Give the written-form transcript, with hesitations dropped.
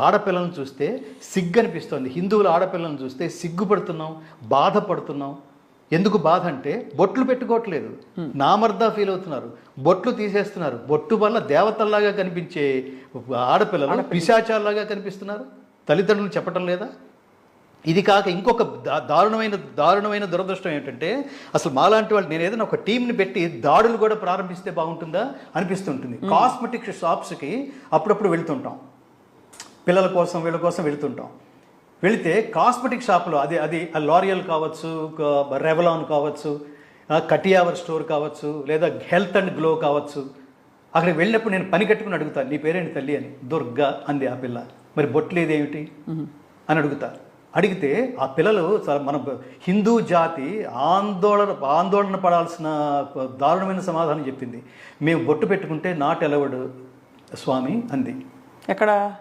ఆడపిల్లలను చూస్తే సిగ్గు అనిపిస్తుంది. హిందువుల ఆడపిల్లలను చూస్తే సిగ్గుపడుతున్నాం, బాధపడుతున్నాం. ఎందుకు బాధ అంటే బొట్లు పెట్టుకోవట్లేదు, నామర్దా ఫీల్ అవుతున్నారు, బొట్లు తీసేస్తున్నారు. బొట్టు వల్ల దేవతల్లాగా కనిపించే ఆడపిల్లలు పిశాచాల్లాగా కనిపిస్తున్నారు. తల్లిదండ్రులు చెప్పటం లేదా? ఇది కాక ఇంకొక దారుణమైన దురదృష్టం ఏంటంటే, అసలు మాలాంటి వాళ్ళు, నేను ఏదైనా ఒక టీంని పెట్టి దాడులు కూడా ప్రారంభిస్తే బాగుంటుందా అనిపిస్తుంటుంది. కాస్మెటిక్ షాప్స్కి అప్పుడప్పుడు వెళ్తుంటాం, పిల్లల కోసం వీళ్ళ కోసం వెళ్తుంటాం. వెళితే కాస్మెటిక్ షాప్లో అది లారియల్ కావచ్చు, రెవలాన్ కావచ్చు, కటియావర్ స్టోర్ కావచ్చు, లేదా హెల్త్ అండ్ గ్లో కావచ్చు. అక్కడికి వెళ్ళినప్పుడు నేను పని కట్టుకుని అడుగుతాను, నీ పేరేంటి తల్లి అని. దుర్గా అంది ఆ పిల్ల. మరి బొట్లు ఏదేమిటి అని అడుగుతా. అడిగితే ఆ పిల్లలు మన హిందూ జాతి ఆందోళన పడాల్సిన దారుణమైన సమాధానం చెప్పింది. మేము బొట్టు పెట్టుకుంటే నాట్ అలౌడ్ స్వామి అంది. ఎక్కడ?